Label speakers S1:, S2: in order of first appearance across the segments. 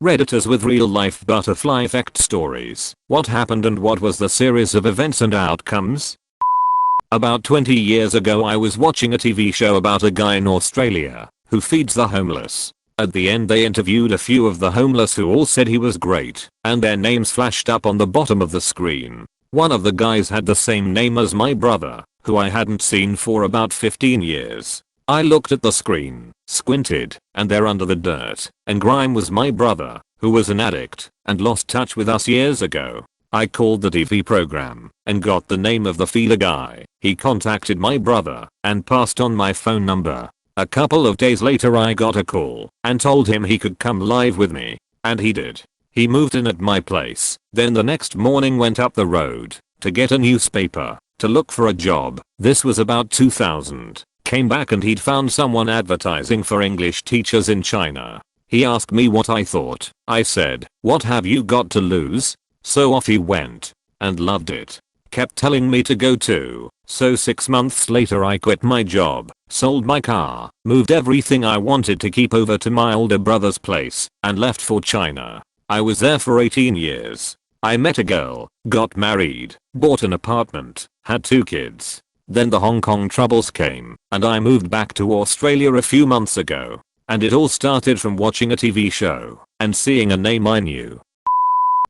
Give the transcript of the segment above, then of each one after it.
S1: Redditors with real-life butterfly effect stories. What happened and what was the series of events and outcomes? About 20 years ago I was watching a TV show about a guy in Australia who feeds the homeless. At the end they interviewed a few of the homeless who all said he was great, and their names flashed up on the bottom of the screen. One of the guys had the same name as my brother, who I hadn't seen for about 15 years. I looked at the screen, squinted, and there under the dirt and grime was my brother, who was an addict and lost touch with us years ago. I called the TV program and got the name of the feeder guy. He contacted my brother and passed on my phone number. A couple of days later I got a call and told him he could come live with me. And he did. He moved in at my place, then the next morning went up the road to get a newspaper to look for a job. This was about 2000. Came back and he'd found someone advertising for English teachers in China. He asked me what I thought. I said, "What have you got to lose?" So off he went. And loved it. Kept telling me to go too. So 6 months later I quit my job, sold my car, moved everything I wanted to keep over to my older brother's place, and left for China. I was there for 18 years. I met a girl, got married, bought an apartment, had 2 kids. Then the Hong Kong troubles came, and I moved back to Australia a few months ago. And it all started from watching a TV show and seeing a name I knew.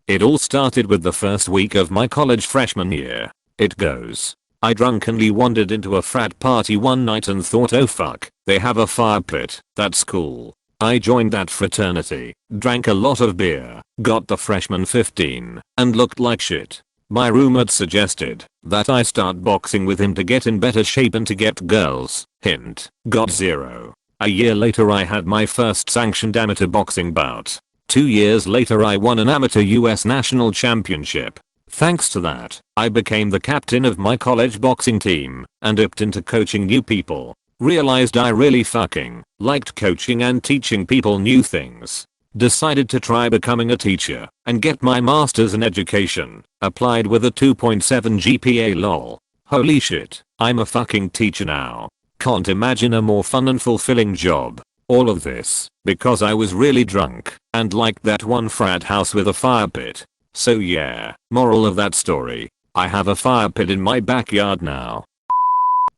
S1: It all started with the first week of my college freshman year. It goes. I drunkenly wandered into a frat party one night and thought, oh fuck, they have a fire pit, that's cool. I joined that fraternity, drank a lot of beer, got the freshman 15, and looked like shit. My roommate suggested that I start boxing with him to get in better shape and to get girls. Hint, got 0. A year later I had my first sanctioned amateur boxing bout. 2 years later I won an amateur US national championship. Thanks to that, I became the captain of my college boxing team and dipped into coaching new people. Realized I really fucking liked coaching and teaching people new things. Decided to try becoming a teacher and get my master's in education. Applied with a 2.7 GPA lol. Holy shit, I'm a fucking teacher now. Can't imagine a more fun and fulfilling job. All of this because I was really drunk and liked that one frat house with a fire pit. So yeah, moral of that story, I have a fire pit in my backyard now.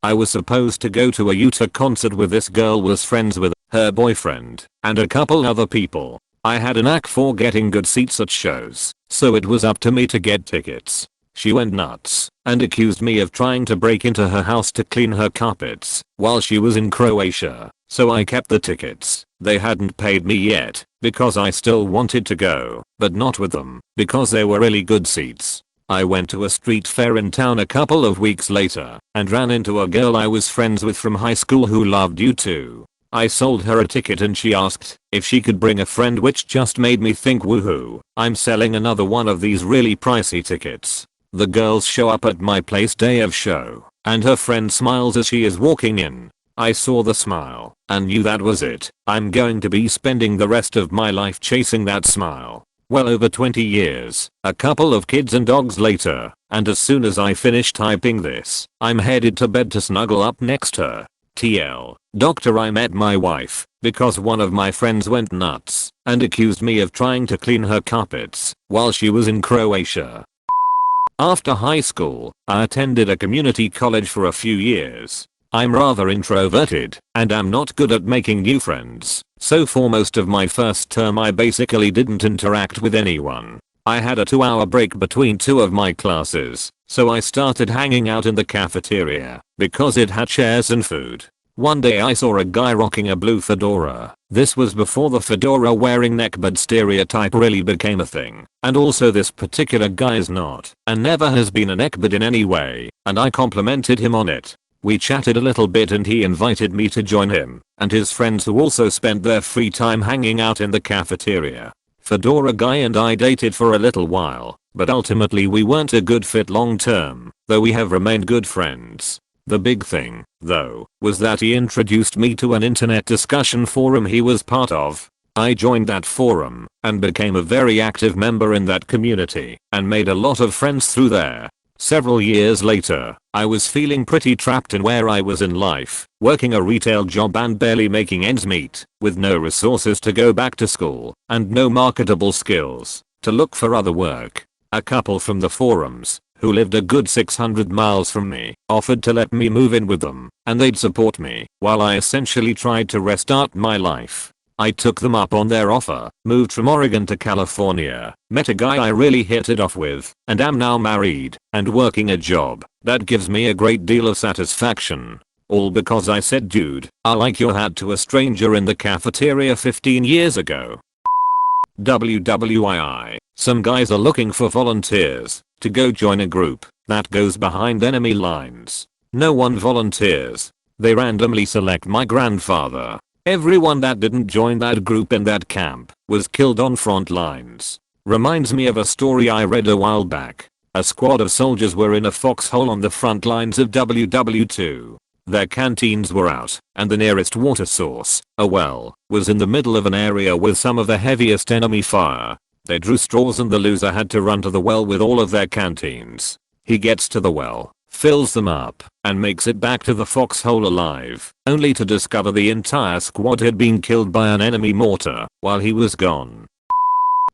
S1: I was supposed to go to a Utah concert with this girl, was friends with her boyfriend and a couple other people. I had a knack for getting good seats at shows, so it was up to me to get tickets. She went nuts and accused me of trying to break into her house to clean her carpets while she was in Croatia, so I kept the tickets. They hadn't paid me yet because I still wanted to go, but not with them because they were really good seats. I went to a street fair in town a couple of weeks later and ran into a girl I was friends with from high school who loved U2. I sold her a ticket and she asked if she could bring a friend, which just made me think, woohoo, I'm selling another one of these really pricey tickets. The girls show up at my place day of show and her friend smiles as she is walking in. I saw the smile and knew that was it. I'm going to be spending the rest of my life chasing that smile. Well over 20 years, a couple of kids and dogs later, and as soon as I finish typing this, I'm headed to bed to snuggle up next to her. TL. Doctor, I met my wife because one of my friends went nuts and accused me of trying to clean her carpets while she was in Croatia. After high school, I attended a community college for a few years. I'm rather introverted and am not good at making new friends, so for most of my first term I basically didn't interact with anyone. I had a 2-hour break between 2 of my classes, so I started hanging out in the cafeteria because it had chairs and food. One day I saw a guy rocking a blue fedora. This was before the fedora wearing neckbeard stereotype really became a thing, and also this particular guy is not and never has been a neckbeard in any way, and I complimented him on it. We chatted a little bit and he invited me to join him and his friends who also spent their free time hanging out in the cafeteria. Fedora guy and I dated for a little while, but ultimately we weren't a good fit long term, though we have remained good friends. The big thing, though, was that he introduced me to an internet discussion forum he was part of. I joined that forum and became a very active member in that community and made a lot of friends through there. Several years later, I was feeling pretty trapped in where I was in life, working a retail job and barely making ends meet, with no resources to go back to school, and no marketable skills to look for other work. A couple from the forums, who lived a good 600 miles from me, offered to let me move in with them, and they'd support me, while I essentially tried to restart my life. I took them up on their offer, moved from Oregon to California, met a guy I really hit it off with, and am now married, and working a job that gives me a great deal of satisfaction. All because I said, dude, I like your hat, to a stranger in the cafeteria 15 years ago. WWII, some guys are looking for volunteers to go join a group that goes behind enemy lines. No one volunteers. They randomly select my grandfather. Everyone that didn't join that group in that camp was killed on front lines. Reminds me of a story I read a while back. A squad of soldiers were in a foxhole on the front lines of WW2. Their canteens were out, and the nearest water source, a well, was in the middle of an area with some of the heaviest enemy fire. They drew straws and the loser had to run to the well with all of their canteens. He gets to the well, fills them up, and makes it back to the foxhole alive, only to discover the entire squad had been killed by an enemy mortar while he was gone.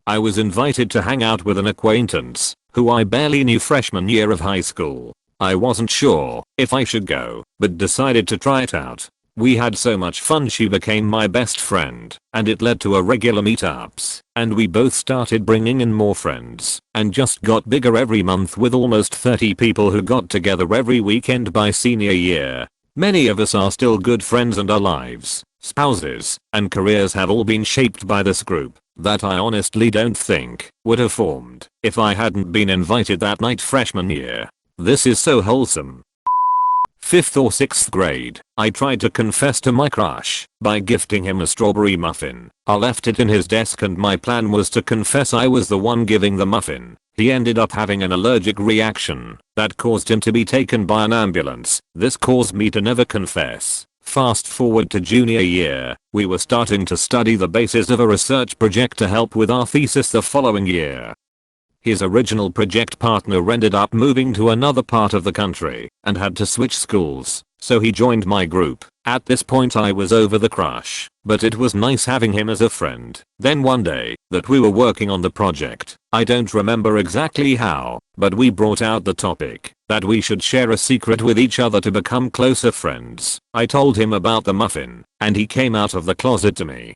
S1: I was invited to hang out with an acquaintance who I barely knew freshman year of high school. I wasn't sure if I should go, but decided to try it out. We had so much fun, she became my best friend, and it led to a regular meetups, and we both started bringing in more friends, and just got bigger every month with almost 30 people who got together every weekend by senior year. Many of us are still good friends, and our lives, spouses, and careers have all been shaped by this group that I honestly don't think would have formed if I hadn't been invited that night freshman year. This is so wholesome. 5th or 6th grade, I tried to confess to my crush by gifting him a strawberry muffin. I left it in his desk and my plan was to confess I was the one giving the muffin. He ended up having an allergic reaction that caused him to be taken by an ambulance. This caused me to never confess. Fast forward to junior year, we were starting to study the basis of a research project to help with our thesis the following year. His original project partner ended up moving to another part of the country and had to switch schools, so he joined my group. At this point I was over the crush, but it was nice having him as a friend. Then one day, that we were working on the project, I don't remember exactly how, but we brought out the topic that we should share a secret with each other to become closer friends. I told him about the muffin, and he came out of the closet to me.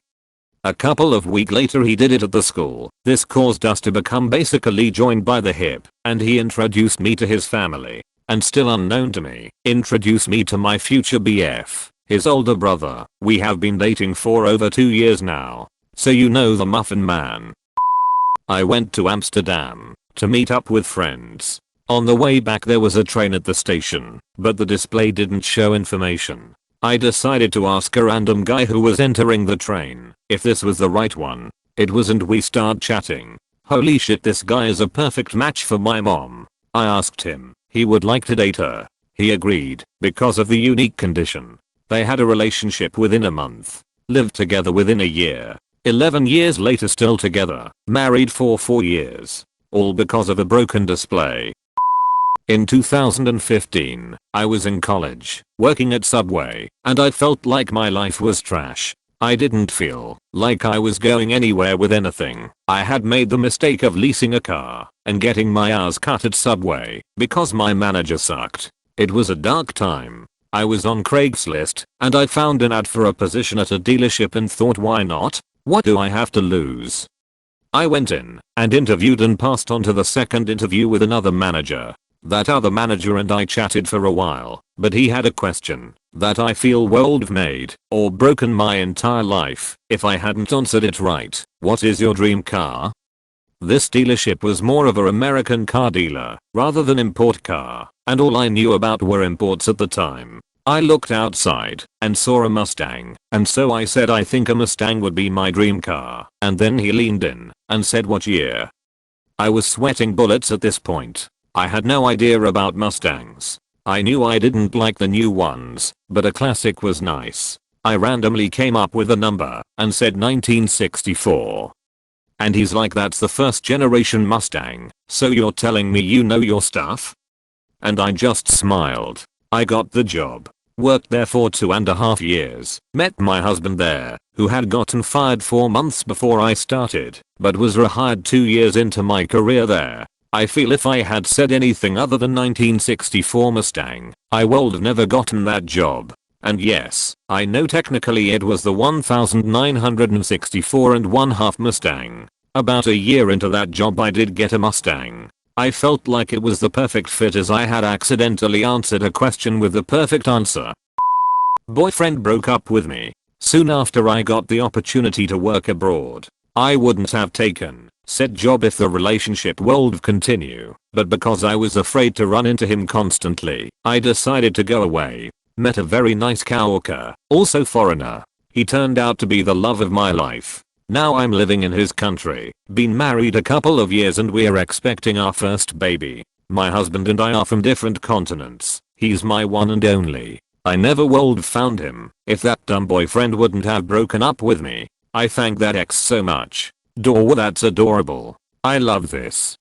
S1: A couple of weeks later he did it at the school. This caused us to become basically joined by the hip, and he introduced me to his family, and still unknown to me, introduced me to my future BF, his older brother. We have been dating for over 2 years now. So you know the Muffin Man. I went to Amsterdam to meet up with friends. On the way back there was a train at the station, but the display didn't show information. I decided to ask a random guy who was entering the train if this was the right one. It was, and we start chatting. Holy shit, this guy is a perfect match for my mom. I asked him he would like to date her. He agreed because of the unique condition. They had a relationship within a month, lived together within a year. 11 years later still together, married for 4 years. All because of a broken display. In 2015, I was in college, working at Subway, and I felt like my life was trash. I didn't feel like I was going anywhere with anything. I had made the mistake of leasing a car and getting my hours cut at Subway because my manager sucked. It was a dark time. I was on Craigslist and I found an ad for a position at a dealership and thought, why not? What do I have to lose? I went in and interviewed and passed on to the second interview with another manager. That other manager and I chatted for a while, but he had a question that I feel would have made or broken my entire life if I hadn't answered it right. What is your dream car? This dealership was more of an American car dealer rather than import car, and all I knew about were imports at the time. I looked outside and saw a Mustang, and so I said I think a Mustang would be my dream car, and then he leaned in and said, what year? I was sweating bullets at this point. I had no idea about Mustangs. I knew I didn't like the new ones, but a classic was nice. I randomly came up with a number and said 1964. And he's like, that's the first generation Mustang, so you're telling me you know your stuff? and I just smiled. I got the job. Worked there for 2.5 years. Met my husband there, who had gotten fired 4 months before I started, but was rehired 2 years into my career there. I feel if I had said anything other than 1964 Mustang, I would have never gotten that job. And yes, I know technically it was the 1964 and 1/2 Mustang. About a year into that job I did get a Mustang. I felt like it was the perfect fit as I had accidentally answered a question with the perfect answer. Boyfriend broke up with me. Soon after I got the opportunity to work abroad. I wouldn't have taken said job if the relationship would continue, but because I was afraid to run into him constantly, I decided to go away. Met a very nice coworker, also foreigner. He turned out to be the love of my life. Now I'm living in his country, been married a couple of years and we're expecting our first baby. My husband and I are from different continents. He's my one and only. I never would have found him if that dumb boyfriend wouldn't have broken up with me. I thank that ex so much. That's adorable. I love this.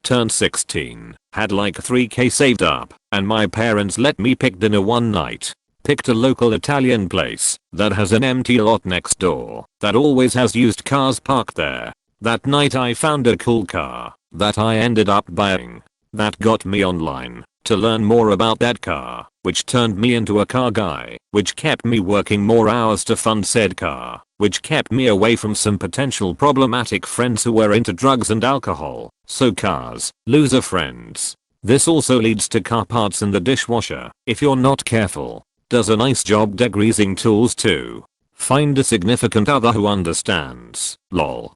S1: Turned 16, had like 3k saved up, and my parents let me pick dinner one night. Picked a local Italian place that has an empty lot next door that always has used cars parked there. That night I found a cool car that I ended up buying. That got me online to learn more about that car, which turned me into a car guy, which kept me working more hours to fund said car, which kept me away from some potential problematic friends who were into drugs and alcohol. So cars, loser friends. This also leads to car parts and the dishwasher, if you're not careful. Does a nice job degreasing tools too. Find a significant other who understands. Lol.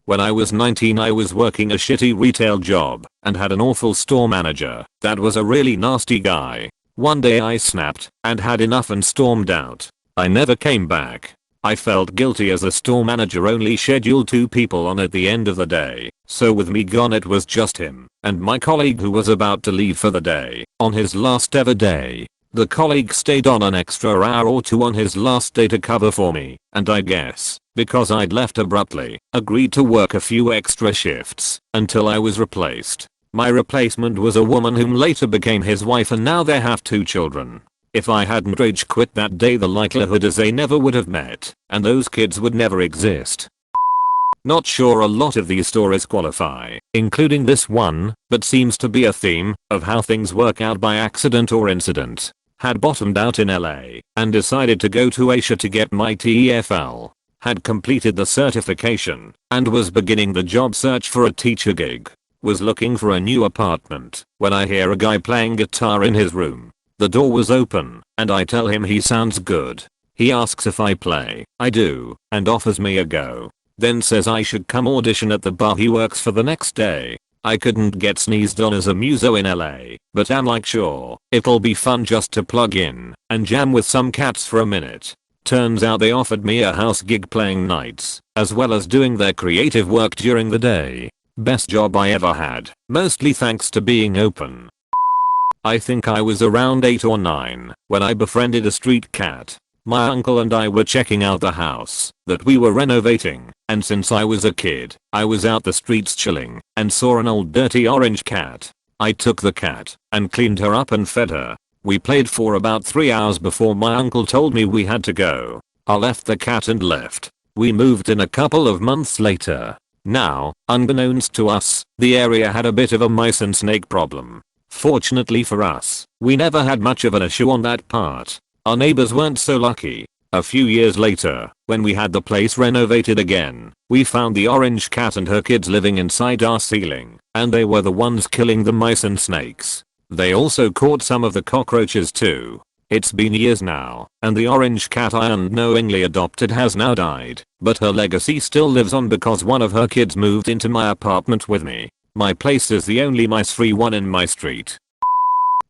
S1: When I was 19 I was working a shitty retail job and had an awful store manager that was a really nasty guy. One day I snapped and had enough and stormed out. I never came back. I felt guilty as the store manager only scheduled 2 people on at the end of the day, so with me gone it was just him and my colleague who was about to leave for the day on his last ever day. The colleague stayed on an extra hour or 2 on his last day to cover for me, and I guess, because I'd left abruptly, agreed to work a few extra shifts until I was replaced. My replacement was a woman whom later became his wife and now they have 2 children. If I hadn't rage quit that day the likelihood is they never would have met, and those kids would never exist. Not sure a lot of these stories qualify, including this one, but seems to be a theme of how things work out by accident or incident. Had bottomed out in LA and decided to go to Asia to get my TEFL. Had completed the certification and was beginning the job search for a teacher gig. Was looking for a new apartment when I hear a guy playing guitar in his room. The door was open and I tell him he sounds good. He asks if I play. I do and offers me a go. Then says I should come audition at the bar he works for the next day. I couldn't get sneezed on as a muso in LA, but I'm like sure, it'll be fun just to plug in and jam with some cats for a minute. Turns out they offered me a house gig playing nights, as well as doing their creative work during the day. Best job I ever had, mostly thanks to being open. I think I was around 8 or 9 when I befriended a street cat. My uncle and I were checking out the house that we were renovating, and since I was a kid, I was out the streets chilling and saw an old dirty orange cat. I took the cat and cleaned her up and fed her. We played for about 3 hours before my uncle told me we had to go. I left the cat and left. We moved in a couple of months later. Now, unbeknownst to us, the area had a bit of a mice and snake problem. Fortunately for us, we never had much of an issue on that part. Our neighbors weren't so lucky. A few years later, when we had the place renovated again, we found the orange cat and her kids living inside our ceiling, and they were the ones killing the mice and snakes. They also caught some of the cockroaches too. It's been years now, and the orange cat I unknowingly adopted has now died, but her legacy still lives on because one of her kids moved into my apartment with me. My place is the only mice-free one in my street.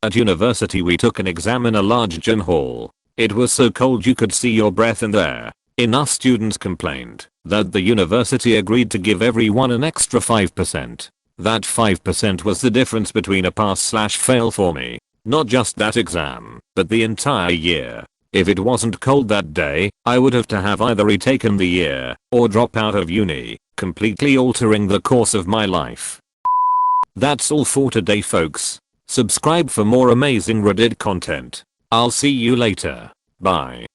S1: At university we took an exam in a large gym hall. It was so cold you could see your breath in there. Enough students complained that the university agreed to give everyone an extra 5%. That 5% was the difference between a pass/fail for me. Not just that exam, but the entire year. If it wasn't cold that day, I would have to have either retaken the year or drop out of uni, completely altering the course of my life. That's all for today folks. Subscribe for more amazing Reddit content. I'll see you later. Bye.